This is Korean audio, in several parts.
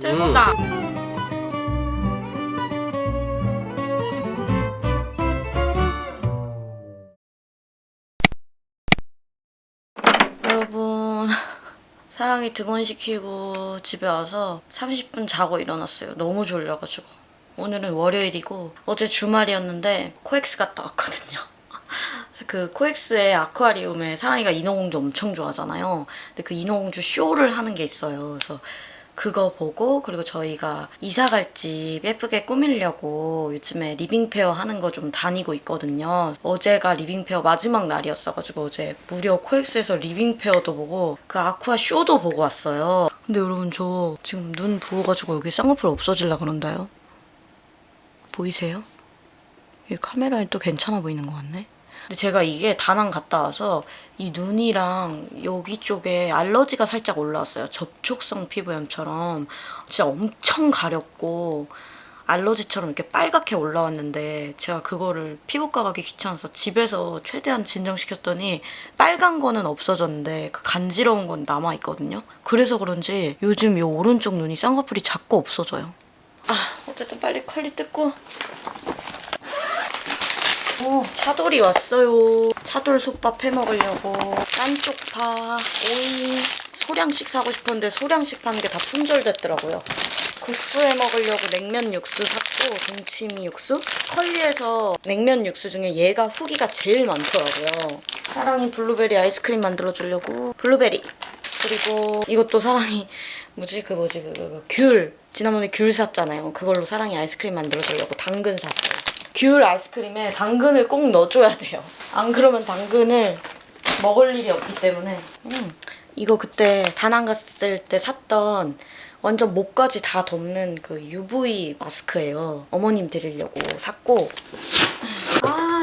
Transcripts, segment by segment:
최고다. 여러분, 사랑이 등원시키고 집에 와서 30분 자고 일어났어요. 너무 졸려가지고. 오늘은 월요일이고 어제 주말이었는데 코엑스 갔다 왔거든요. 그 코엑스의 아쿠아리움에 사랑이가 인어공주 엄청 좋아하잖아요. 근데 그 인어공주 쇼를 하는 게 있어요. 그래서 그거 보고, 그리고 저희가 이사갈 집 예쁘게 꾸미려고 요즘에 리빙페어 하는 거 좀 다니고 있거든요. 어제가 리빙페어 마지막 날이었어가지고 어제 무려 코엑스에서 리빙페어도 보고 그 아쿠아 쇼도 보고 왔어요. 근데 여러분, 저 지금 눈 부어가지고 여기 쌍꺼풀 없어질라 그런다요. 보이세요? 이 카메라에 또 괜찮아 보이는 것 같네. 근데 제가 이게 다낭 갔다 와서 이 눈이랑 여기 쪽에 알러지가 살짝 올라왔어요. 접촉성 피부염처럼. 진짜 엄청 가렵고 알러지처럼 이렇게 빨갛게 올라왔는데 제가 그거를 피부과 가기 귀찮아서 집에서 최대한 진정시켰더니 빨간 거는 없어졌는데 그 간지러운 건 남아있거든요. 그래서 그런지 요즘 이 오른쪽 눈이 쌍꺼풀이 자꾸 없어져요. 어쨌든 빨리 컬리 뜯고. 차돌이 왔어요. 차돌 솥밥 해 먹으려고 깐쪽파, 오이, 소량씩 사고 싶었는데 소량씩 파는 게 다 품절됐더라고요. 국수 해 먹으려고 냉면 육수 샀고, 동치미 육수. 컬리에서 냉면 육수 중에 얘가 후기가 제일 많더라고요. 사랑이 블루베리 아이스크림 만들어주려고 블루베리. 그리고 이것도 사랑이 귤. 지난번에 귤 샀잖아요. 그걸로 사랑이 아이스크림 만들어주려고 당근 샀어요. 귤 아이스크림에 당근을 꼭 넣어줘야 돼요. 안 그러면 당근을 먹을 일이 없기 때문에. 이거 그때 다낭 갔을 때 샀던 완전 목까지 다 덮는 그 UV 마스크예요. 어머님 드리려고 샀고.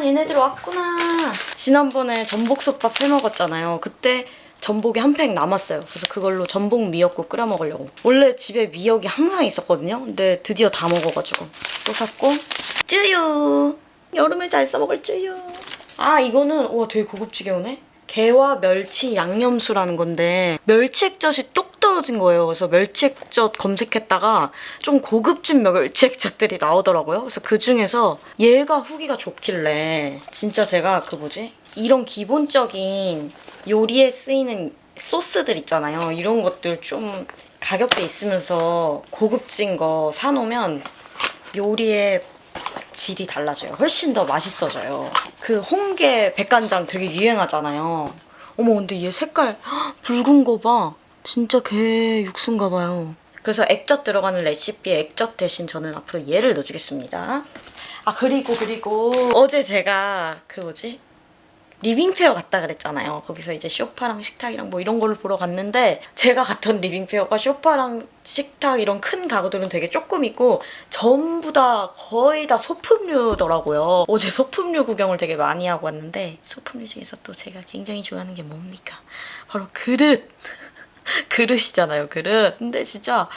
얘네들 왔구나. 지난번에 전복솥밥 해 먹었잖아요. 그때 전복이 한 팩 남았어요. 그래서 그걸로 전복 미역국 끓여 먹으려고. 원래 집에 미역이 항상 있었거든요. 근데 드디어 다 먹어가지고 또 샀고. 쯔유! 여름에 잘 써먹을 쯔유. 이거는 우와, 되게 고급지게 오네. 게와 멸치 양념수라는 건데 멸치 액젓이 똑 떨어진 거예요. 그래서 멸치 액젓 검색했다가 좀 고급진 멸치 액젓들이 나오더라고요. 그래서 그중에서 얘가 후기가 좋길래 진짜 제가 이런 기본적인 요리에 쓰이는 소스들 있잖아요. 이런 것들 좀 가격대 있으면서 고급진 거 사놓으면 요리에 질이 달라져요. 훨씬 더 맛있어져요. 그 홍게 백간장 되게 유행하잖아요. 어머, 근데 얘 색깔 붉은 거 봐. 진짜 게 육수인가 봐요. 그래서 액젓 들어가는 레시피에 액젓 대신 저는 앞으로 얘를 넣어주겠습니다. 그리고 어제 제가 리빙페어 갔다 그랬잖아요. 거기서 이제 쇼파랑 식탁이랑 뭐 이런 걸 보러 갔는데 제가 갔던 리빙페어가 쇼파랑 식탁 이런 큰 가구들은 되게 조금 있고 전부 다 거의 다 소품류더라고요. 어제 소품류 구경을 되게 많이 하고 왔는데 소품류 중에서 또 제가 굉장히 좋아하는 게 뭡니까? 바로 그릇! 그릇이잖아요, 그릇. 근데 진짜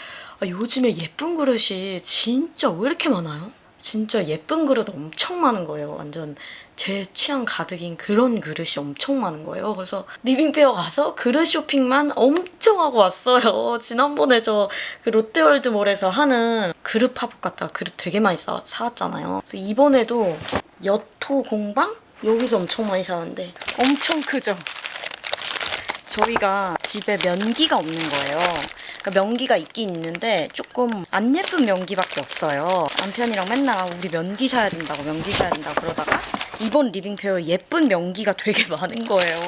요즘에 예쁜 그릇이 진짜 왜 이렇게 많아요? 진짜 예쁜 그릇 엄청 많은 거예요. 완전 제 취향 가득인 그런 그릇이 엄청 많은 거예요. 그래서 리빙페어 가서 그릇 쇼핑만 엄청 하고 왔어요. 지난번에 저 그 롯데월드몰에서 하는 그릇 팝업 갔다가 그릇 되게 많이 사왔잖아요. 그래서 이번에도 여토 공방? 여기서 엄청 많이 사왔는데 엄청 크죠? 저희가 집에 면기가 없는 거예요. 그러니까 면기가 있긴 있는데 조금 안 예쁜 면기밖에 없어요. 남편이랑 맨날 우리 면기 사야 된다고 그러다가 이번 리빙페어에 예쁜 면기가 되게 많은 거예요.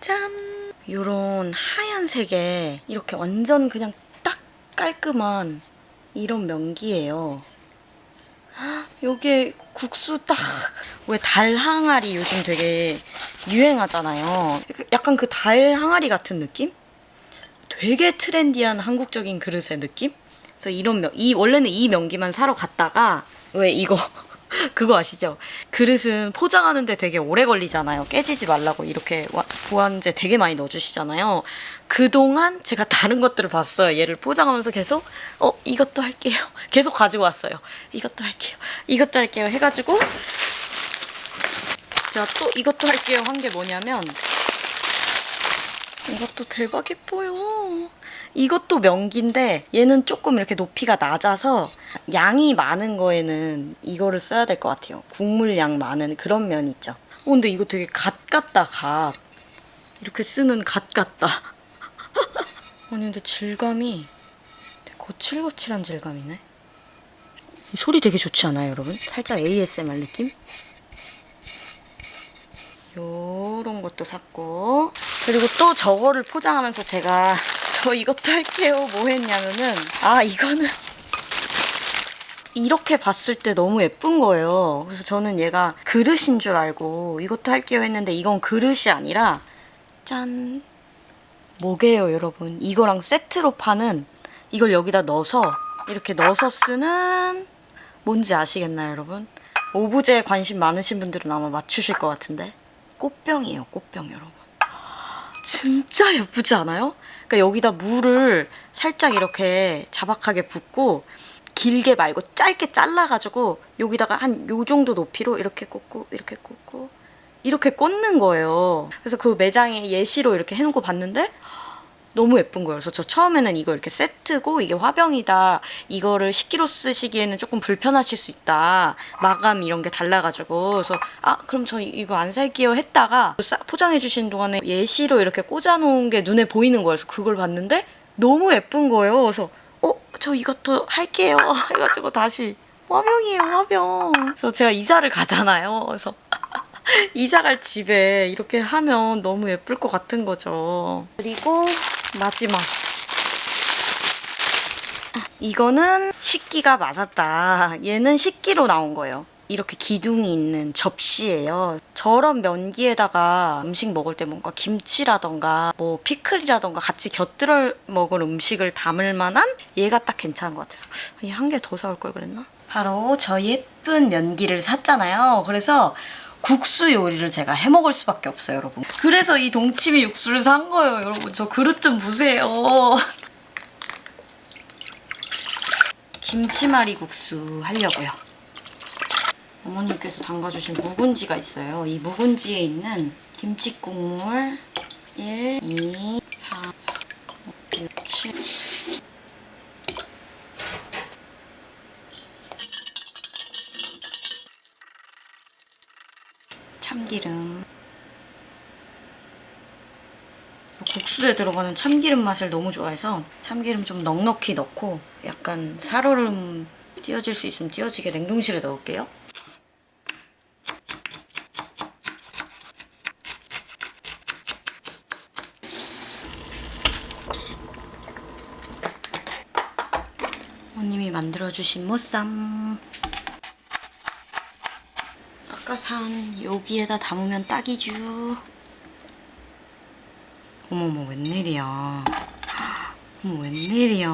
짠! 요런 하얀색에 이렇게 완전 그냥 딱 깔끔한 이런 면기예요. 요게 국수 딱! 왜 달 항아리 요즘 되게 유행하잖아요. 약간 그 달 항아리 같은 느낌? 되게 트렌디한 한국적인 그릇의 느낌? 그래서 원래는 이 면기만 사러 갔다가 왜 그거 아시죠? 그릇은 포장하는데 되게 오래 걸리잖아요. 깨지지 말라고 이렇게 보완제 되게 많이 넣어주시잖아요. 그동안 제가 다른 것들을 봤어요. 얘를 포장하면서 계속 이것도 할게요. 계속 가지고 왔어요. 이것도 할게요 해가지고 제가 또 이것도 할게요 한 게 뭐냐면 이것도 대박 예뻐요. 이것도 면기인데 얘는 조금 이렇게 높이가 낮아서 양이 많은 거에는 이거를 써야 될 것 같아요. 국물 양 많은 그런 면 있죠. 근데 이거 되게 갓 같다, 갓. 이렇게 쓰는 갓 같다. 아니 근데 질감이 되게 거칠거칠한 질감이네. 이 소리 되게 좋지 않아요, 여러분? 살짝 ASMR 느낌? 요런 것도 샀고, 그리고 또 저거를 포장하면서 제가 저 이것도 할게요 뭐 했냐면은, 이거는 이렇게 봤을 때 너무 예쁜 거예요. 그래서 저는 얘가 그릇인 줄 알고 이것도 할게요 했는데 이건 그릇이 아니라 짠, 뭐게요 여러분. 이거랑 세트로 파는, 이걸 여기다 넣어서 이렇게 넣어서 쓰는, 뭔지 아시겠나요 여러분? 오브제에 관심 많으신 분들은 아마 맞추실 것 같은데, 꽃병이에요, 꽃병 여러분. 진짜 예쁘지 않아요? 그러니까 여기다 물을 살짝 이렇게 자박하게 붓고 길게 말고 짧게 잘라가지고 여기다가 한 요 정도 높이로 이렇게 꽂고 이렇게 꽂고 이렇게 꽂는 거예요. 그래서 그 매장에 예시로 이렇게 해놓고 봤는데 너무 예쁜 거예요. 그래서 저 처음에는 이거 이렇게 세트고 이게 화병이다, 이거를 식기로 쓰시기에는 조금 불편하실 수 있다, 마감 이런 게 달라가지고, 그래서 그럼 저 이거 안 살게요 했다가 포장해 주신 동안에 예시로 이렇게 꽂아놓은 게 눈에 보이는 거예요. 그래서 그걸 봤는데 너무 예쁜 거예요. 그래서 저 이것도 할게요 해가지고 다시, 화병이에요, 화병. 그래서 제가 이사를 가잖아요. 그래서 이사 갈 집에 이렇게 하면 너무 예쁠 것 같은 거죠. 그리고 마지막, 이거는 식기가 맞았다. 얘는 식기로 나온 거예요. 이렇게 기둥이 있는 접시예요. 저런 면기에다가 음식 먹을 때 뭔가 김치라던가 뭐 피클이라던가 같이 곁들여 먹을 음식을 담을 만한, 얘가 딱 괜찮은 것 같아서 얘 한 개 더 사올 걸 그랬나? 바로 저 예쁜 면기를 샀잖아요. 그래서 국수 요리를 제가 해먹을 수밖에 없어요, 여러분. 그래서 이 동치미 육수를 산 거예요, 여러분. 저 그릇 좀 보세요. 김치말이 국수 하려고요. 어머님께서 담가주신 묵은지가 있어요. 이 묵은지에 있는 김치 국물 1, 2, 4, 5, 6, 7. 참기름. 국수에 들어가는 참기름 맛을 너무 좋아해서 참기름 좀 넉넉히 넣고, 약간 살얼음 띄어질 수 있으면 띄어지게 냉동실에 넣을게요. 어머님이 만들어주신 무쌈. 아까 산 여기에다 담으면 딱이죠. 어머머, 웬일이야. 어머, 웬일이야.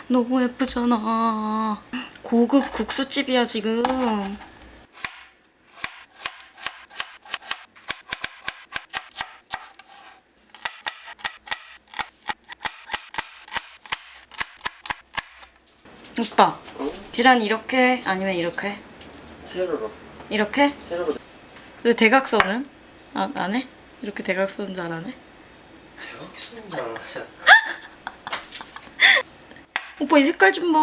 너무 예쁘잖아. 고급 국수집이야 지금. 오빠, 계란 이렇게 아니면 이렇게? 세로로. 이렇게? 세로로. 왜 대각선은? 안 해? 이렇게 대각선 잘 안 해? 대각선인 줄 알았어. 오빠 이 색깔 좀 봐.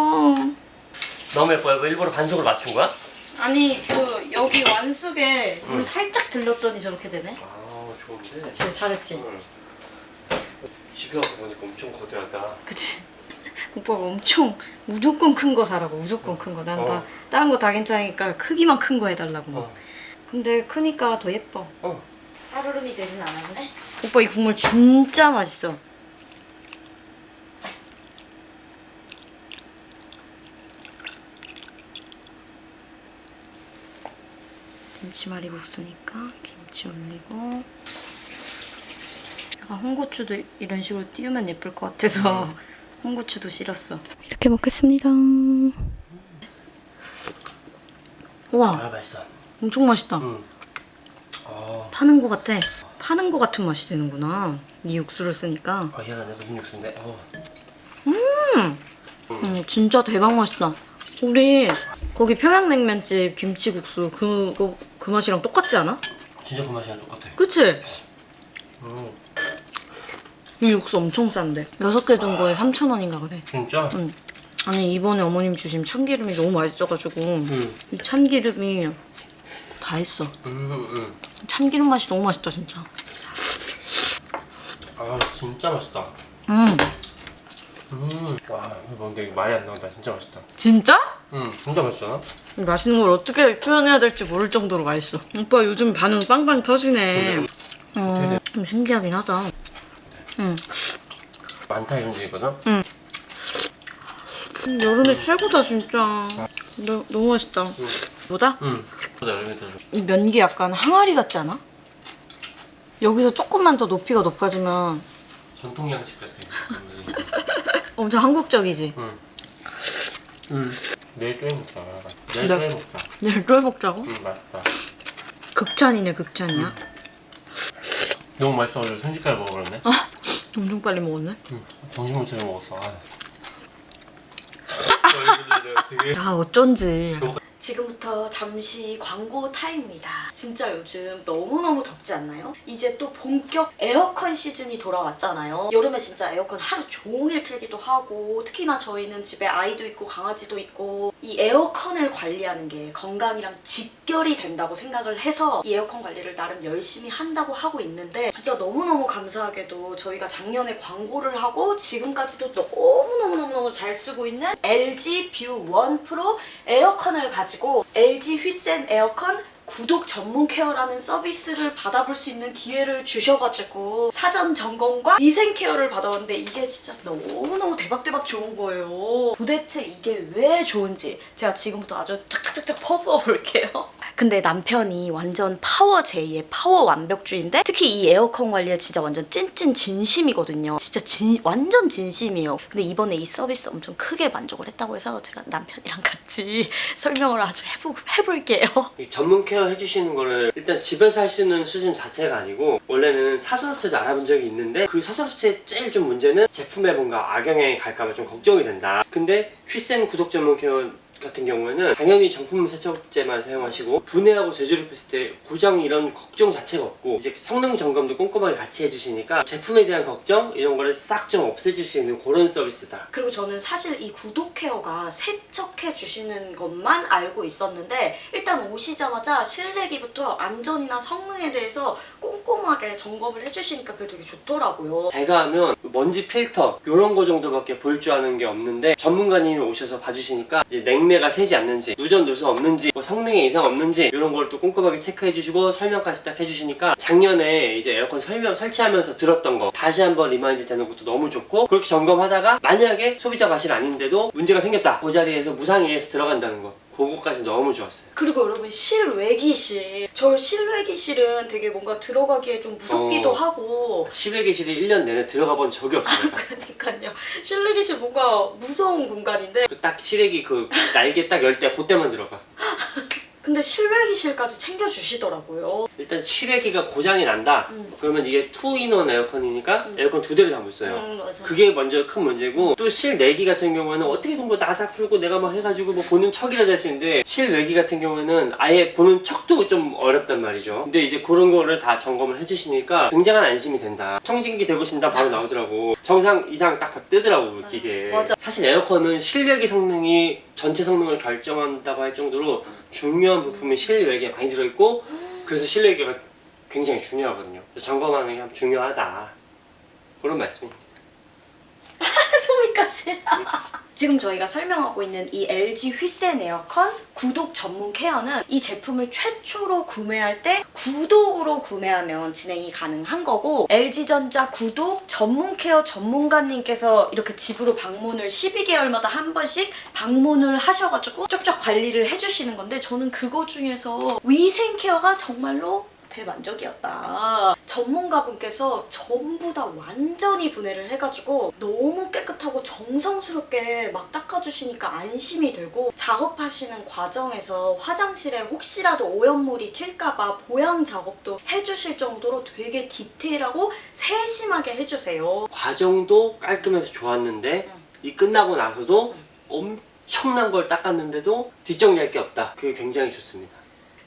너무 예뻐요. 이거 일부러 반죽을 맞춘 거야? 아니 여기 완숙에 물 살짝 들렀더니 저렇게 되네. 아, 좋은데. 그치, 잘했지. 응. 집에 와서 보니까 엄청 거대하다. 그치. 오빠가 엄청 무조건 큰 거 사라고, 무조건 큰 거. 난 다 다른 거 다 괜찮으니까 크기만 큰 거 해달라고. 근데 크니까 더 예뻐. 살얼음이 되진 않았네. 오빠 이 국물 진짜 맛있어. 김치말이 국수니까 김치 올리고, 약간 홍고추도 이런 식으로 띄우면 예쁠 것 같아서 홍고추도 실었어. 이렇게 먹겠습니다. 우와, 맛있어. 엄청 맛있다. 파는 거 같아. 파는 거 같은 맛이 되는구나, 이 육수를 쓰니까. 얘가 무슨 육수인데? 진짜 대박 맛있다. 우리 거기 평양냉면집 김치국수 그 맛이랑 똑같지 않아? 진짜 그 맛이랑 똑같아. 그치? 이 육수 엄청 싼데 6개 든 거에 3,000원인가 그래. 진짜? 응. 아니 이번에 어머님 주신 참기름이 너무 맛있어가지고 이 참기름이 다 했어. 참기름 맛이 너무 맛있다 진짜. 아 진짜 맛있다. 와 근데 이거 말이 안 나온다. 진짜 맛있다. 진짜? 진짜 맛있잖아. 이 맛있는 걸 어떻게 표현해야 될지 모를 정도로 맛있어. 오빠 요즘 반응 빵빵 터지네. 좀 신기하긴 하다. 많다 이런 식이거든. 여름에 최고다 진짜. 너무 맛있다. 뭐다? 보다 여름에 더. 이 면기 약간 항아리 같지 않아? 여기서 조금만 더 높이가 높아지면 전통 양식 같아. 엄청 한국적이지? 내일 또 해먹자. 내일 또 해먹자. 내일 또 해먹자고? 맛있다. 극찬이네 극찬이야. 너무 맛있어가지고 순식간에 먹어버렸네. 엄청 빨리 먹었네. 정신 못 차려 먹었어. 아 어쩐지. 지금부터 잠시 광고 타임입니다. 진짜 요즘 너무너무 덥지 않나요? 이제 또 본격 에어컨 시즌이 돌아왔잖아요. 여름에 진짜 에어컨 하루 종일 틀기도 하고 특히나 저희는 집에 아이도 있고 강아지도 있고 이 에어컨을 관리하는 게 건강이랑 직결이 된다고 생각을 해서 이 에어컨 관리를 나름 열심히 한다고 하고 있는데 진짜 너무너무 감사하게도 저희가 작년에 광고를 하고 지금까지도 너무너무 잘 쓰고 있는 LG 뷰 원 프로 에어컨을 가지고 LG 휘센 에어컨 구독 전문 케어라는 서비스를 받아볼 수 있는 기회를 주셔가지고 사전 점검과 위생 케어를 받아왔는데 이게 진짜 너무너무 대박 좋은 거예요. 도대체 이게 왜 좋은지 제가 지금부터 아주 착착착착 퍼부어 볼게요. 근데 남편이 완전 파워 제이의 파워 완벽주의인데 특히 이 에어컨 관리에 진짜 완전 찐찐 진심이거든요. 진짜 완전 진심이에요. 근데 이번에 이 서비스 엄청 크게 만족을 했다고 해서 제가 남편이랑 같이 설명을 아주 해볼게요. 전문 케어 해주시는 거를 일단 집에서 할 수 있는 수준 자체가 아니고 원래는 사설업체도 알아본 적이 있는데 그 사설업체의 제일 좀 문제는 제품에 뭔가 악영향이 갈까봐 좀 걱정이 된다. 근데 휘센 구독 전문 케어 같은 경우에는 당연히 정품 세척제만 사용하시고 분해하고 재조립했을 때 고장 이런 걱정 자체가 없고 이제 성능 점검도 꼼꼼하게 같이 해주시니까 제품에 대한 걱정 이런 거를 싹 좀 없애줄 수 있는 그런 서비스다. 그리고 저는 사실 이 구독 케어가 세척해 주시는 것만 알고 있었는데 일단 오시자마자 실내기부터 안전이나 성능에 대해서 꼼꼼하게 점검을 해주시니까 그게 되게 좋더라고요. 제가 하면 먼지 필터 이런 거 정도밖에 볼 줄 아는 게 없는데 전문가님이 오셔서 봐주시니까 이제 냉매가 새지 않는지 누전 누수 없는지 뭐 성능에 이상 없는지 이런 걸 또 꼼꼼하게 체크해 주시고 설명까지 딱 해주시니까 작년에 이제 에어컨 설치하면서 들었던 거 다시 한번 리마인드 되는 것도 너무 좋고 그렇게 점검하다가 만약에 소비자 과실 아닌데도 문제가 생겼다 그 자리에서 무상 ES 들어간다는 거 그거까지 너무 좋았어요. 그리고 여러분 실외기실 저 실외기실은 되게 뭔가 들어가기에 좀 무섭기도 하고 실외기실에 1년 내내 들어가 본 적이 없어요. 그러니까요. 실외기실 뭔가 무서운 공간인데 딱 실외기 그 날개 딱 열 때 그때만 들어가. 근데 실외기실까지 챙겨주시더라고요. 일단 실외기가 고장이 난다. 그러면 이게 2인원 에어컨이니까 에어컨 2대를 담을 써요. 맞아. 그게 먼저 큰 문제고 또 실내기 같은 경우에는 어떻게든 뭐 나사 풀고 내가 막 해가지고 뭐 보는 척이라도 할 수 있는데 실외기 같은 경우에는 아예 보는 척도 좀 어렵단 말이죠. 근데 이제 그런 거를 다 점검을 해주시니까 굉장한 안심이 된다. 청진기 대고 신다 바로 나오더라고. 정상 이상 딱 뜨더라고 기계. 맞아. 사실 에어컨은 실외기 성능이 전체 성능을 결정한다고 할 정도로 중요한 부품이 실외기에 많이 들어있고 그래서 실외기가 굉장히 중요하거든요. 점검하는 게 참 중요하다. 그런 말씀입니다. 소미까지. 지금 저희가 설명하고 있는 이 LG 휘센 에어컨 구독 전문 케어는 이 제품을 최초로 구매할 때 구독으로 구매하면 진행이 가능한 거고 LG전자 구독 전문 케어 전문가님께서 이렇게 집으로 방문을 12개월마다 한 번씩 방문을 하셔가지고 쪽쪽 관리를 해주시는 건데 저는 그거 중에서 위생 케어가 정말로 대만족이었다. 전문가분께서 전부 다 완전히 분해를 해가지고 너무 깨끗하고 정성스럽게 막 닦아주시니까 안심이 되고 작업하시는 과정에서 화장실에 혹시라도 오염물이 튈까봐 보양 작업도 해주실 정도로 되게 디테일하고 세심하게 해주세요. 과정도 깔끔해서 좋았는데 이 끝나고 나서도 엄청난 걸 닦았는데도 뒷정리할 게 없다. 그게 굉장히 좋습니다.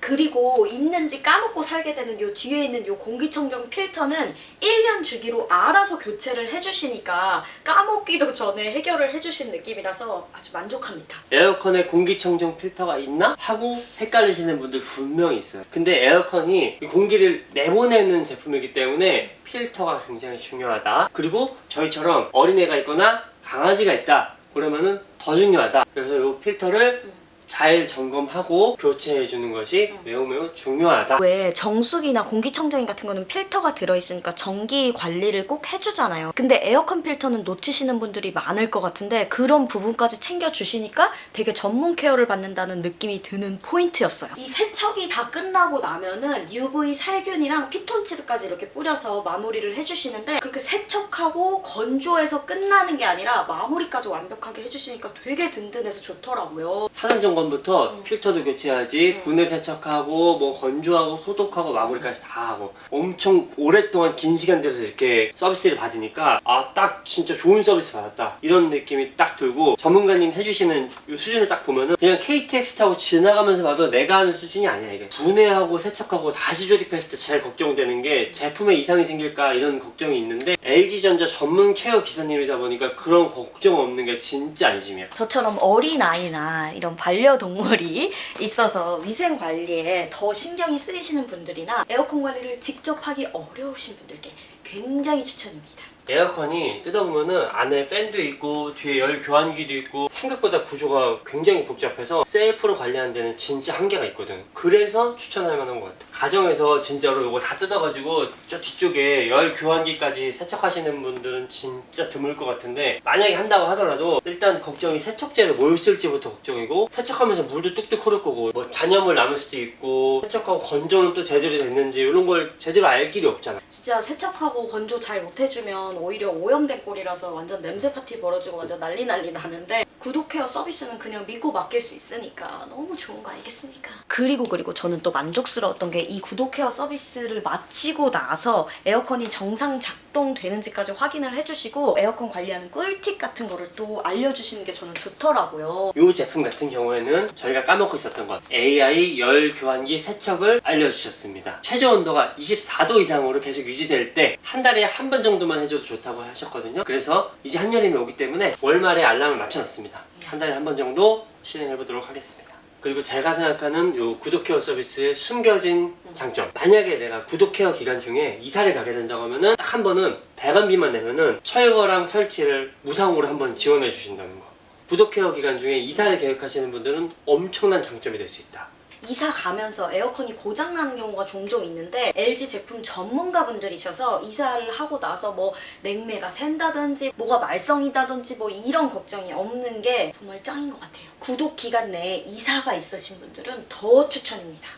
그리고 있는지 까먹고 살게 되는 요 뒤에 있는 요 공기청정 필터는 1년 주기로 알아서 교체를 해주시니까 까먹기도 전에 해결을 해주신 느낌이라서 아주 만족합니다. 에어컨에 공기청정 필터가 있나? 하고 헷갈리시는 분들 분명히 있어요. 근데 에어컨이 공기를 내보내는 제품이기 때문에 필터가 굉장히 중요하다. 그리고 저희처럼 어린애가 있거나 강아지가 있다 그러면은 더 중요하다. 그래서 이 필터를 잘 점검하고 교체해 주는 것이 매우 중요하다. 왜 정수기나 공기청정기 같은 거는 필터가 들어있으니까 전기 관리를 꼭 해주잖아요. 근데 에어컨 필터는 놓치시는 분들이 많을 것 같은데 그런 부분까지 챙겨주시니까 되게 전문 케어를 받는다는 느낌이 드는 포인트였어요. 이 세척이 다 끝나고 나면은 UV 살균이랑 피톤치드까지 이렇게 뿌려서 마무리를 해주시는데 그렇게 세척하고 건조해서 끝나는 게 아니라 마무리까지 완벽하게 해주시니까 되게 든든해서 좋더라고요. 사전 점검부터 필터도 교체하지, 분해 세척하고, 뭐 건조하고, 소독하고, 마무리까지 다 하고 엄청 오랫동안 긴 시간 들여서 이렇게 서비스를 받으니까 아, 딱 진짜 좋은 서비스 받았다 이런 느낌이 딱 들고 전문가님 해주시는 이 수준을 딱 보면은 그냥 KTX 타고 지나가면서 봐도 내가 하는 수준이 아니야. 이게 분해하고 세척하고 다시 조립했을 때 제일 걱정되는 게 제품에 이상이 생길까 이런 걱정이 있는데 LG전자 전문 케어 기사님이다 보니까 그런 걱정 없는 게 진짜 안심이야. 저처럼 어린아이나 이런 반려동물이 있어서 위생 관리에 더 신경이 쓰이시는 분들이나 에어컨 관리를 직접 하기 어려우신 분들께 굉장히 추천입니다. 에어컨이 뜯어보면은 안에 팬도 있고 뒤에 열 교환기도 있고 생각보다 구조가 굉장히 복잡해서 셀프로 관리하는 데는 진짜 한계가 있거든. 그래서 추천할 만한 것 같아. 가정에서 진짜로 이거 다 뜯어가지고 저 뒤쪽에 열 교환기까지 세척하시는 분들은 진짜 드물 것 같은데 만약에 한다고 하더라도 일단 걱정이 세척제를 뭘 쓸지부터 걱정이고 세척하면서 물도 뚝뚝 흐를 거고 뭐 잔여물 남을 수도 있고 세척하고 건조는 또 제대로 됐는지 이런 걸 제대로 알 길이 없잖아. 진짜 세척하고 건조 잘 못해주면 오히려 오염된 꼴이라서 완전 냄새 파티 벌어지고 완전 난리 나는데 구독헤어 서비스는 그냥 믿고 맡길 수 있으니까 너무 좋은 거 아니겠습니까? 그리고 저는 또 만족스러웠던 게 이 구독헤어 서비스를 마치고 나서 에어컨이 정상 작동되는지까지 확인을 해주시고 에어컨 관리하는 꿀팁 같은 거를 또 알려주시는 게 저는 좋더라고요. 이 제품 같은 경우에는 저희가 까먹고 있었던 것 AI 열 교환기 세척을 알려주셨습니다. 최저 온도가 24도 이상으로 계속 유지될 때 한 달에 한 번 정도만 해줘도 좋다고 하셨거든요. 그래서 이제 한여름이 오기 때문에 월말에 알람을 맞춰놨습니다. 한 달에 한 번 정도 실행해보도록 하겠습니다. 그리고 제가 생각하는 이 구독케어 서비스의 숨겨진 장점, 만약에 내가 구독케어 기간 중에 이사를 가게 된다고 하면은 딱 한 번은 100원비만 내면은 철거랑 설치를 무상으로 한번 지원해 주신다는 거. 구독케어 기간 중에 이사를 계획하시는 분들은 엄청난 장점이 될 수 있다. 이사 가면서 에어컨이 고장나는 경우가 종종 있는데 LG 제품 전문가분들이셔서 이사를 하고 나서 뭐 냉매가 샌다든지 뭐가 말썽이다든지 뭐 이런 걱정이 없는 게 정말 짱인 것 같아요. 구독 기간 내에 이사가 있으신 분들은 더 추천입니다.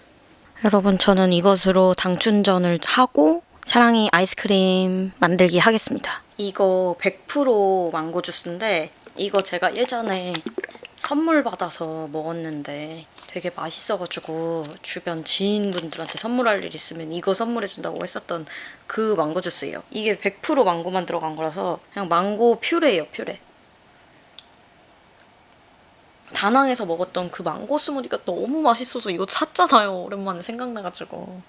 여러분, 저는 이것으로 당춘전을 하고 사랑이 아이스크림 만들기 하겠습니다. 이거 100% 망고 주스인데 이거 제가 예전에 선물 받아서 먹었는데 되게 맛있어가지고 주변 지인분들한테 선물할 일 있으면 이거 선물해준다고 했었던 그 망고 주스예요. 이게 100% 망고만 들어간 거라서 그냥 망고 퓨레예요, 퓨레. 다낭에서 먹었던 그 망고 스무디가 너무 맛있어서 이거 샀잖아요. 오랜만에 생각나가지고.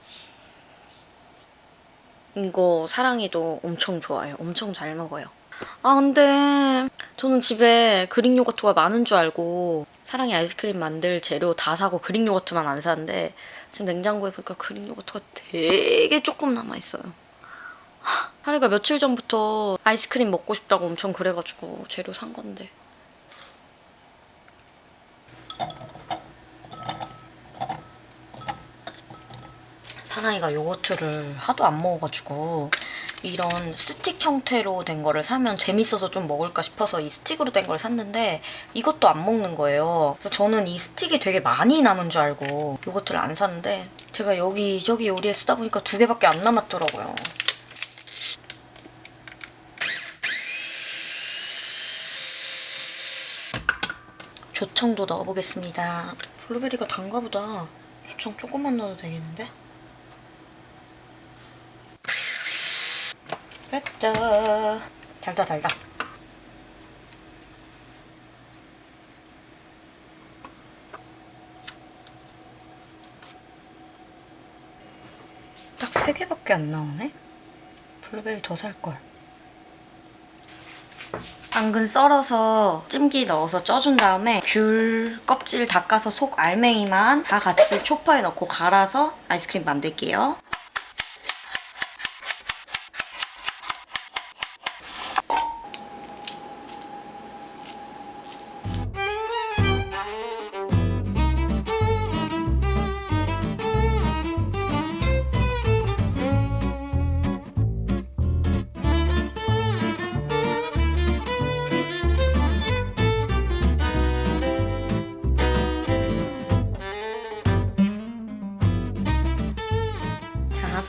이거 사랑이도 엄청 좋아해요. 엄청 잘 먹어요. 아, 근데 저는 집에 그릭 요거트가 많은 줄 알고 사랑이 아이스크림 만들 재료 다 사고 그릭 요거트만 안 사는데 지금 냉장고에 보니까 그릭 요거트가 되게 조금 남아있어요. 사랑이가 며칠 전부터 아이스크림 먹고 싶다고 엄청 그래가지고 재료 산 건데. 사랑이가 요거트를 하도 안 먹어가지고 이런 스틱 형태로 된 거를 사면 재밌어서 좀 먹을까 싶어서 이 스틱으로 된 걸 샀는데 이것도 안 먹는 거예요. 그래서 저는 이 스틱이 되게 많이 남은 줄 알고 요거트를 안 샀는데 제가 여기저기 요리에 쓰다 보니까 2개밖에 안 남았더라고요. 조청도 넣어보겠습니다. 블루베리가 단가 보다. 조청 조금만 넣어도 되겠는데? 됐다. 달다. 3개밖에 안 나오네? 블루베리 더 살걸. 당근 썰어서 찜기 넣어서 쪄준 다음에 귤 껍질 닦아서 속 알맹이만 다 같이 초퍼에 넣고 갈아서 아이스크림 만들게요.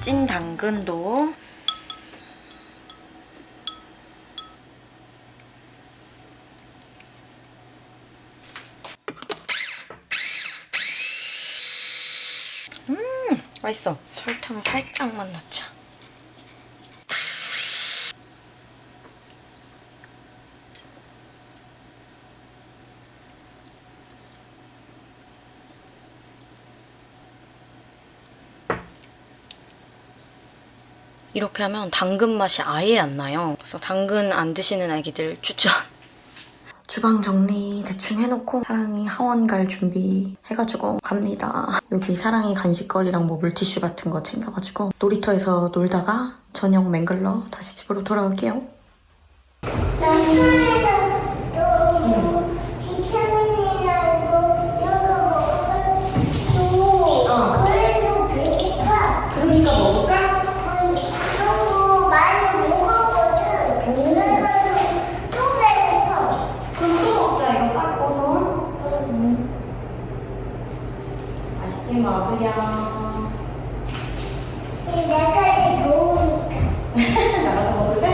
찐 당근도 맛있어. 설탕 살짝만 넣자. 이렇게 하면 당근 맛이 아예 안 나요. 그래서 당근 안 드시는 아기들 추천. 주방 정리 대충 해놓고 사랑이 하원 갈 준비 해가지고 갑니다. 여기 사랑이 간식거리랑 뭐 물티슈 같은 거 챙겨가지고 놀이터에서 놀다가 저녁 맹글러 다시 집으로 돌아올게요. 먹으렴. 내가 좋으니까. 알아서 먹을래?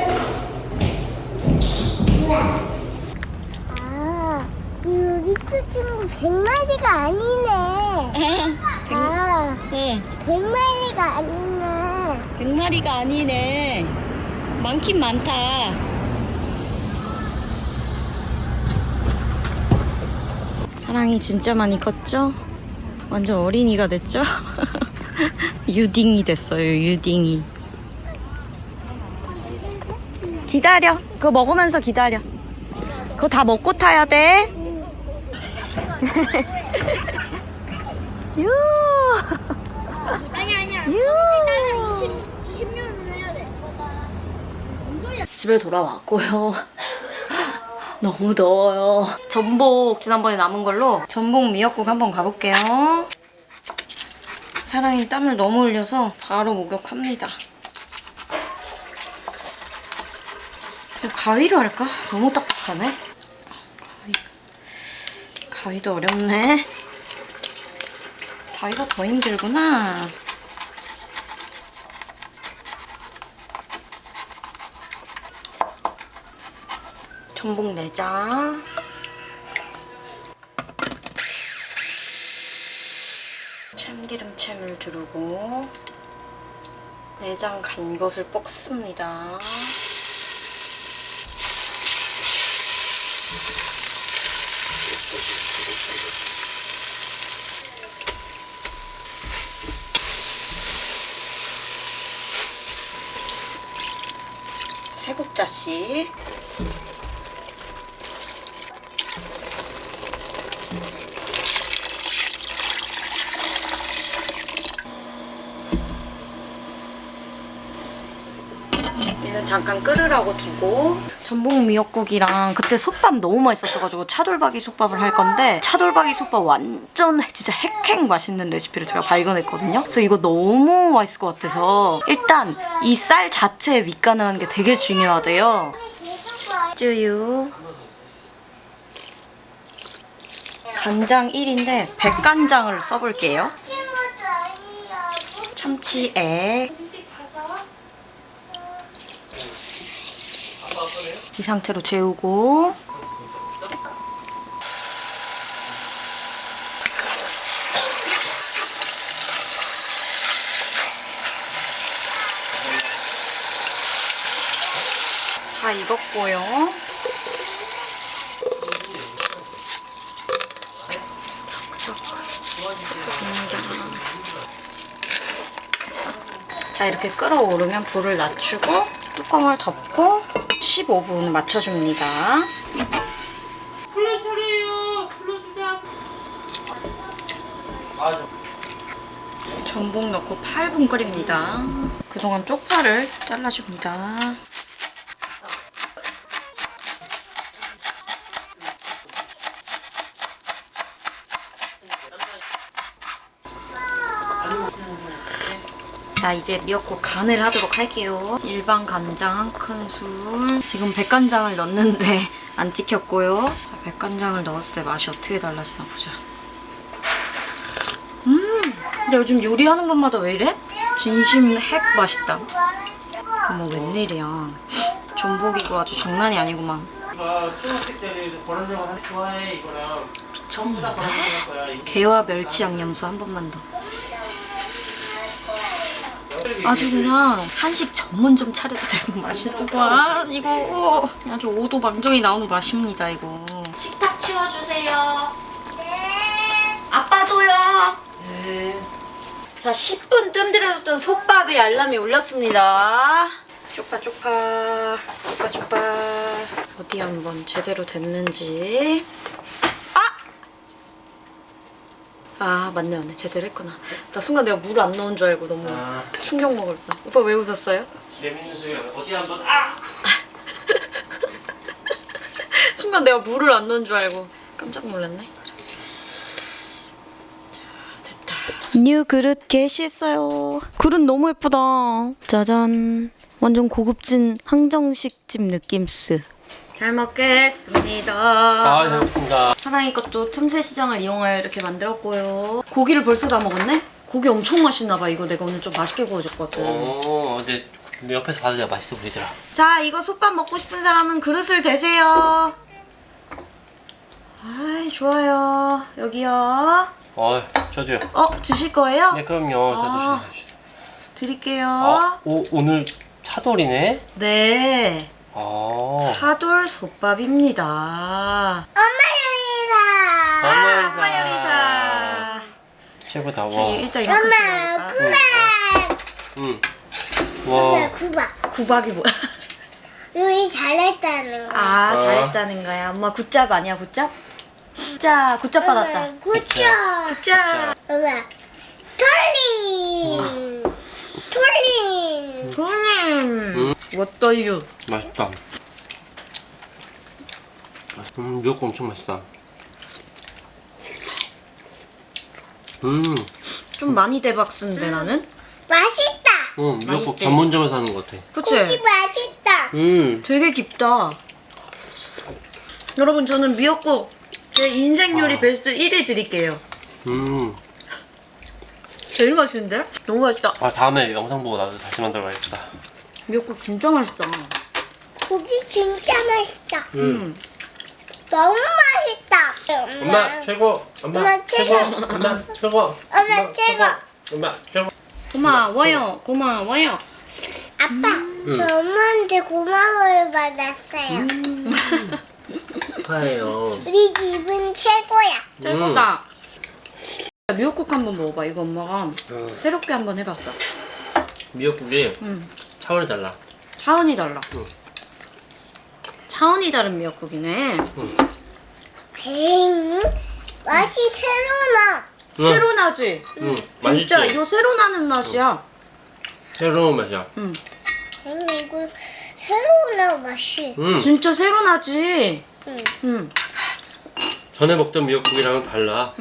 아, 이 리스 친구 100마리가 아니네. 아, 응. 100마리가 아니네. 100마리가 아니네. 많긴 많다. 사랑이 진짜 많이 컸죠? 완전 어린이가 됐죠? 유딩이 됐어요, 유딩이. 기다려. 그거 먹으면서 기다려. 그거 다 먹고 타야 돼. 슈. 아니야. 유. 20년을 해야 돼. 집에 돌아왔고요. 너무 더워요. 전복 지난번에 남은 걸로 전복 미역국 한번 가볼게요. 사랑이 땀을 너무 흘려서 바로 목욕합니다. 가위로 할까? 너무 딱딱하네. 가위도 어렵네. 가위가 더 힘들구나. 전복 내장. 참기름채물 두르고 내장 간 것을 볶습니다. 세 국자씩. 얘는 잠깐 끓으라고 두고 전복 미역국이랑 그때 솥밥 너무 맛있었어가지고 차돌박이 솥밥을 할 건데 차돌박이 솥밥 완전 진짜 핵핵 맛있는 레시피를 제가 발견했거든요. 그래서 이거 너무 맛있을 것 같아서 일단 이 쌀 자체에 밑간을 하는 게 되게 중요하대요. 쯔유 간장 1인데 백간장을 써볼게요. 참치액 이 상태로 재우고 다 익었고요. 섞습니다. 자, 이렇게 끓어오르면 불을 낮추고 뚜껑을 덮고 15분 맞춰줍니다. 불러 차례요. 불러주자. 맞아. 전복 넣고 8분 끓입니다. 그동안 쪽파를 잘라줍니다. 자, 이제 미역국 간을 하도록 할게요. 일반 간장 1큰술. 지금 백간장을 넣는데 안 찍혔고요. 자, 백간장을 넣었을 때 맛이 어떻게 달라지나 보자. 근데 요즘 요리하는 것마다 왜 이래? 진심 핵 맛있다. 어머, 웬일이야. 전복이고 아주 장난이 아니구만. 이거 초등학생 때 그런 생활 하는 좋아해 이거랑. 미쳤는데? 게와 멸치 양념수 한 번만 더. 아주 그냥 한식 전문점 차려도 되는 맛이구만. 이거 아주 오도방정이 나오는 맛입니다. 이거. 식탁 치워주세요. 네. 아빠도요. 네. 자, 10분 뜸들여뒀던 솥밥이 알람이 울렸습니다. 쪽파. 어디 한번 제대로 됐는지. 아, 맞네. 제대로 했구나. 나 순간 내가 물 안 넣은 줄 알고 너무 충격 먹을 뻔. 오빠 왜 웃었어요? 재밌는 소리가 어디 한번 순간 내가 물을 안 넣은 줄 알고 깜짝 놀랐네. 자, 됐다. 뉴 그릇 개시했어요. 그릇 너무 예쁘다. 짜잔. 완전 고급진 항정식집 느낌스. 잘 먹겠습니다. 잘 먹겠습니다. 사랑이 것도 틈새시장을 이용하여 이렇게 만들었고요. 고기를 벌써 다 먹었네? 고기 엄청 맛있나봐. 이거 내가 오늘 좀 맛있게 구워줬거든. 근데 옆에서 봐도 내가 맛있어 보이더라. 자, 이거 솥밥 먹고 싶은 사람은 그릇을 대세요. 아이, 좋아요. 여기요. 저도요. 주실 거예요? 네, 그럼요. 저도 주세요. 드릴게요. 오늘 차돌이네. 네. 차돌 솥밥입니다. 엄마 요리사. 최고다. 자, 와. 일단 요리사. 이만큼씩 엄마 먹을까? 구박. 응. 엄마 와. 구박. 구박이 뭐야? 요리 잘했다는 거. 잘했다는 거야. 엄마 굿잡 아니야, 굿잡? 굿잡 받았다. 굿자. 굿잡. 엄마 톨링. 손님. 어떠유? 맛있다. 미역국 엄청 맛있다. 좀 많이 대박쓴데 나는? 맛있다. 미역국 맛있지? 전문점에서 하는 것 같아. 그치? 고기 맛있다. 되게 깊다. 여러분, 저는 미역국 제 인생 요리 베스트 1위 드릴게요. 제일 맛있는데? 너무 맛있다. 다음에 영상 보고 나도 다시 만들어야겠다. 미역국 진짜 맛있다. 고기 진짜 맛있다. 음. 너무 맛있다. 엄마 최고. 엄마 최고. 엄마 최고. 엄마 최고. 엄마 최고. 고마워요. 아빠, 저 엄마한테 고마워를 받았어요. 축하해요. 우리 집은 최고야. 최고다. 미역국 한번 먹어봐. 이거 엄마가 새롭게 한번 해봤어. 미역국이 차원이 달라. 차원이 달라. 응. 차원이 다른 미역국이네. 뱅. 맛이 새로나. 새로 나지? 진짜 맛있지? 이거 새로 나는 맛이야. 새로운 맛이야. 뱅 이거 새로나 맛이. 진짜 새로 나지? 응. 전에 먹던 미역국이랑은 달라.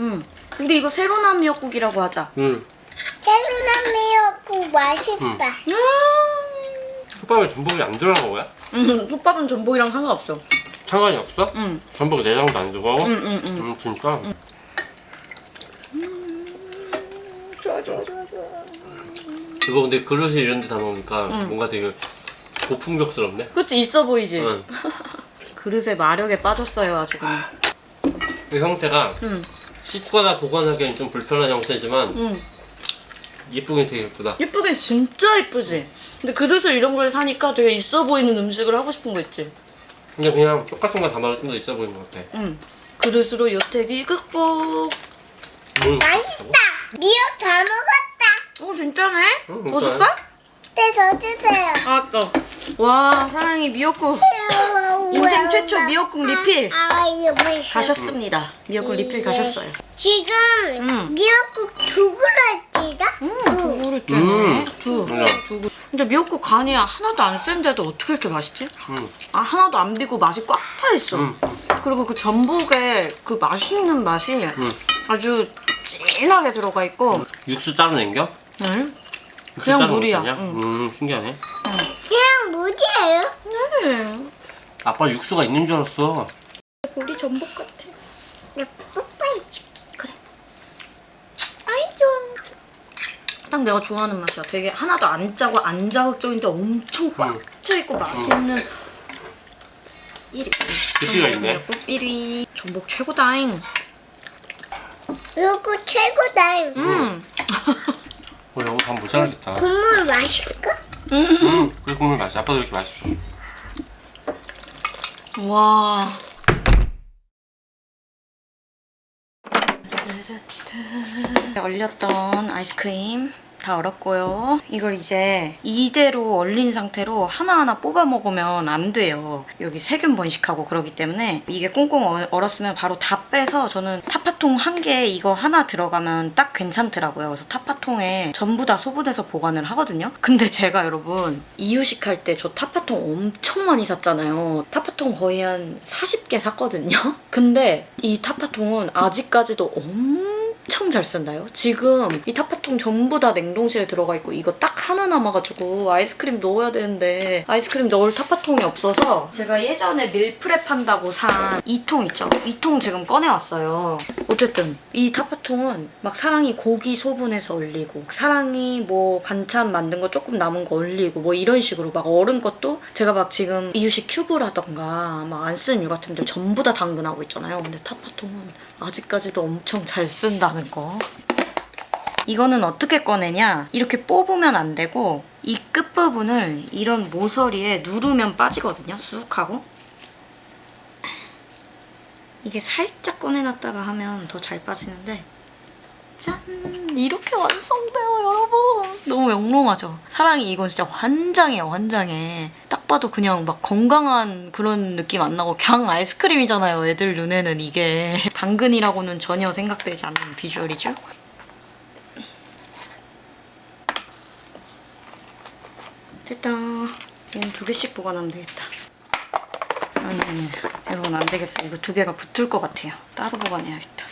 우리 이거 새로 난 미역국이라고 하자. 새로나 미역국 맛있다. 솥밥에 전복이 안 들어간 거야? 솥밥은 전복이랑 상관없어. 상관이 없어? 응. 전복 내장도 안 들어가고? 응. 진짜? 좋아. 이거 근데 그릇이 이런 데 담아오니까 뭔가 되게 고풍격스럽네. 그치, 있어 보이지? 응. 그릇의 마력에 빠졌어요, 아주 그냥. 이 형태가 씻거나 보관하기엔 좀 불편한 형태지만 예쁘긴 되게 예쁘다. 예쁘긴 진짜 예쁘지? 근데 그릇을 이런 걸 사니까 되게 있어 보이는 음식을 하고 싶은 거 있지? 근데 그냥 똑같은 거 담아도 좀 더 있어 보이는 것 같아. 그릇으로 요태기 극복. 맛있다. 미역 다 먹었다. 진짜네? 응, 더 진짜네. 줄까? 네, 더 주세요. 아, 또. 와, 사랑이 미역국. 인생 최초 미역국 리필. 가셨습니다. 미역국 리필 가셨어요. 지금 미역국 두 그릇이다? 두 그릇째네. 두. 맞아. 두 그릇. 근데 미역국 간이 하나도 안 센데도 어떻게 이렇게 맛있지? 음. 아, 하나도 안 비고 맛이 꽉 차 있어. 그리고 그 전복의 그 맛있는 맛이 아주 진하게 들어가 있고. 육수 따로 남겨? 응? 육수 그냥 따로 물이야. 먹었냐? 응. 신기하네. 그냥 무지예요? 네. 아빠 육수가 있는 줄 알았어. 우리 전복 같아. 나 뽀뽀해줄게. 아이 좋아. 딱 내가 좋아하는 맛이야. 되게 하나도 안 짜고 안 자극적인데 엄청 꽉 차 있고 맛있는 1위. 깊이가 있네. 1위. 전복 최고다잉. 미역국 최고다. 여보 밥 모자라겠다. 국물 맛있을까? 그래 국물 맛있어. 아빠도 이렇게 맛있어. 와. 얼렸던 아이스크림 다 얼었고요. 이걸 이제 이대로 얼린 상태로 하나하나 뽑아 먹으면 안 돼요. 여기 세균 번식하고 그러기 때문에 이게 꽁꽁 얼었으면 바로 다 빼서 저는 타파통 한 개 이거 하나 들어가면 딱 괜찮더라고요. 그래서 타파통에 전부 다 소분해서 보관을 하거든요. 근데 제가 여러분 이유식 할 때 저 타파통 엄청 많이 샀잖아요. 타파통 거의 한 40개 샀거든요. 근데 이 타파통은 아직까지도 엄청 잘 쓴다요. 지금 이 타파통 전부 다 냉동실에 들어가 있고 이거 딱 하나 남아가지고 아이스크림 넣어야 되는데 아이스크림 넣을 타파통이 없어서 제가 예전에 밀프렙 한다고 산 2통 있죠? 2통 지금 꺼내왔어요. 어쨌든 이 타파통은 막 사랑이 고기 소분해서 얼리고 사랑이 뭐 반찬 만든 거 조금 남은 거 얼리고 뭐 이런 식으로 막 얼은 것도 제가 막 지금 이유식 큐브라던가 막 안 쓰는 유가템들 전부 다 당근하고 있잖아요. 근데 타파통은 아직까지도 엄청 잘 쓴다는 거. 이거는 어떻게 꺼내냐? 이렇게 뽑으면 안 되고 이 끝부분을 이런 모서리에 누르면 빠지거든요. 쑥 하고. 이게 살짝 꺼내놨다가 하면 더 잘 빠지는데 짠! 이렇게 완성돼요, 여러분. 너무 영롱하죠? 사랑이 이건 진짜 환장이에요, 환장해. 딱 봐도 그냥 막 건강한 그런 느낌 안 나고 그냥 아이스크림이잖아요, 애들 눈에는 이게. 당근이라고는 전혀 생각되지 않는 비주얼이죠? 됐다. 얘는 2개씩 보관하면 되겠다. 아니. 이건 안 되겠어. 이거 2개가 붙을 것 같아요. 따로 보관해야겠다.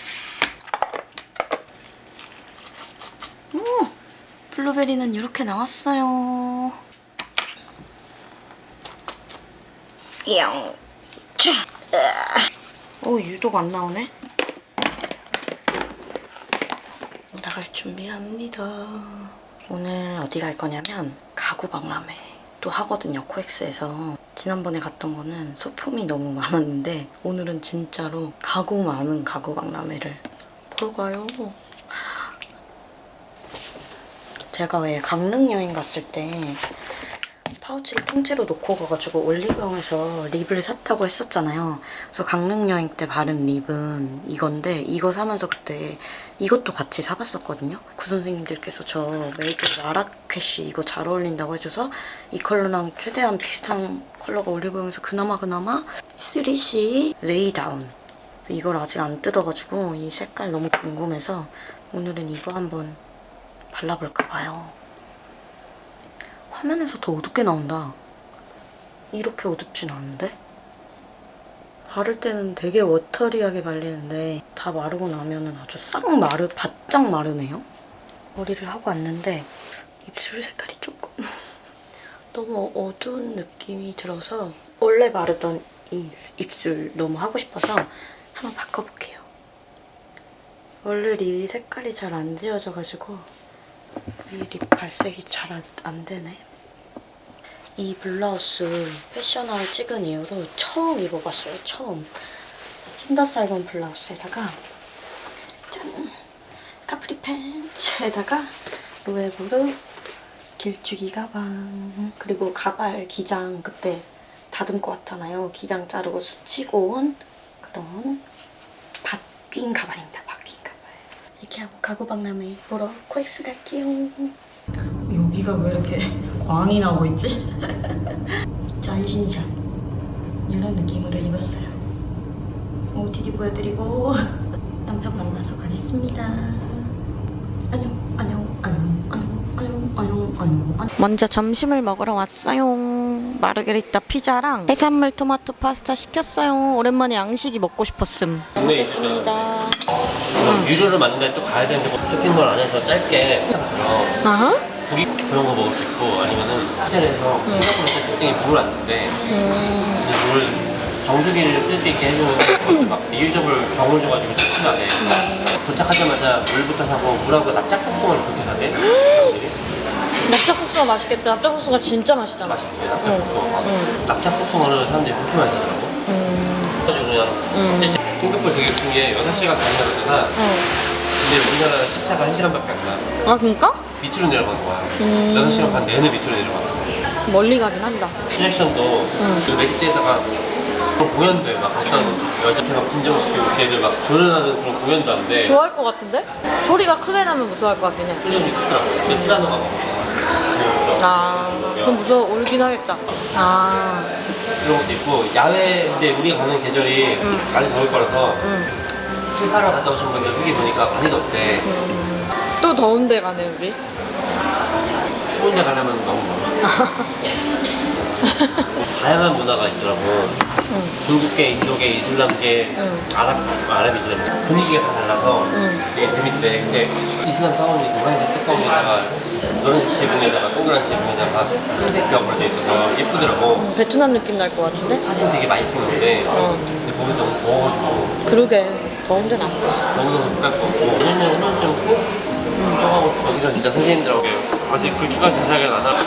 오! 블루베리는 이렇게 나왔어요. 자! 유독 안 나오네? 나갈 준비합니다. 오늘 어디 갈 거냐면 가구박람회 또 하거든요, 코엑스에서. 지난번에 갔던 거는 소품이 너무 많았는데 오늘은 진짜로 가구 많은 가구박람회를 보러 가요. 제가 왜 강릉 여행 갔을 때 파우치를 통째로 놓고 가가지고 올리브영에서 립을 샀다고 했었잖아요. 그래서 강릉 여행 때 바른 립은 이건데 이거 사면서 그때 이것도 같이 사봤었거든요. 구 선생님들께서 저 메이드 마라케쉬 이거 잘 어울린다고 해줘서 이 컬러랑 최대한 비슷한 컬러가 올리브영에서 그나마 3C 레이다운. 이걸 아직 안 뜯어가지고 이 색깔 너무 궁금해서 오늘은 이거 한번 발라볼까 봐요. 화면에서 더 어둡게 나온다. 이렇게 어둡진 않은데? 바를 때는 되게 워터리하게 발리는데 다 마르고 나면은 아주 바짝 마르네요. 머리를 하고 왔는데 입술 색깔이 조금 너무 어두운 느낌이 들어서 원래 바르던 이 입술 너무 하고 싶어서 한번 바꿔볼게요. 원래 립 색깔이 잘 안 지워져가지고 이 립 발색이 잘 안 되네. 이 블라우스 패셔너를 찍은 이후로 처음 입어봤어요. 처음. 킨더사이먼 블라우스에다가 짠! 카프리 팬츠에다가 로에보르 길쭉이 가방. 그리고 가발 기장 그때 다듬고 왔잖아요. 기장 자르고 수치고 온 그런 바뀐 가발입니다. 바뀐 가발. 이렇게 하고 가구박람회 보러 코엑스 갈게요. 여기가 왜 이렇게 광이 나오고 있지? 전신샷 이런 느낌으로 입었어요. OOTD 보여드리고 남편 만나서 가겠습니다. 안녕. 먼저 점심을 먹으러 왔어요. 마르게리타 피자랑 해산물 토마토 파스타 시켰어요. 오랜만에 양식이 먹고 싶었음. 잘 네, 먹겠습니다. 유료를 만날 또 가야 되는데 쇼핑몰 안에서 짧게 아하? 고기 그런 거 먹을 수 있고 아니면은 호텔에서 생각보다 특징이 물을 안 주는데 근데 물 정수기를 쓸 수 있게 해주는 막 리유저블 병을 줘가지고 친하게 도착하자마자 물부터 사고 물하고 납작복숭아를 그렇게 사대 사람들이. 납작국수가 맛있겠다. 납작국수가 진짜 맛있잖아. 맛있대 납작복숭아 납작복숭아를 사람들이 그렇게 많이 사더라고 그래가지고 그냥 싱가포르 되게 웃긴 게 6시간 가는 거잖아 근데 우리나라 시차가 1시간밖에 안 나. 아 진짜? 밑으로 내려가는 거야 6시간 반 내내 밑으로 내려가는 거야 멀리 가긴 한다. 시내시장도 그 메리트에다가 그런 공연들 막 어떤 여자한테 막 진정시키고 걔를 막 조련하는 그런 공연도 하는데 좋아할 것 같은데? 소리가 크게 나면 무서워할 것 같긴 해. 훈련이 크더라고 근데 티라노가 막 아, 그럼 무서워. 울긴 하겠다. 아, 그런 것도 있고 야외인데 우리가 가는 계절이 많이 더울 거라서 7, 8월 갔다 오신 분들 후기 보니까 많이 덥대 또 더운 데 가네, 우리. 추운 데 가려면 너무 멀어 다양한 문화가 있더라고 중국계, 인도계, 이슬람계, 아랍 이슬람 분위기가 다 달라서 되게 재밌대 근데 이슬람 사원이 노란색 뚜껑에다가 노란색 지붕에다가 동그란 지붕에다가 흰색 벽으로 돼 있어서 예쁘더라고 베트남 느낌 날 것 같은데? 사진 되게 많이 찍는데 근데 거기 너무 더워가지고 그러게. 더운 데는 안 돼. 너무너무 못 갈 것 같고 오늘은 꼭 하고 거기서 진짜 선생님들하고 아직 그렇게까지 자세하게 안 하고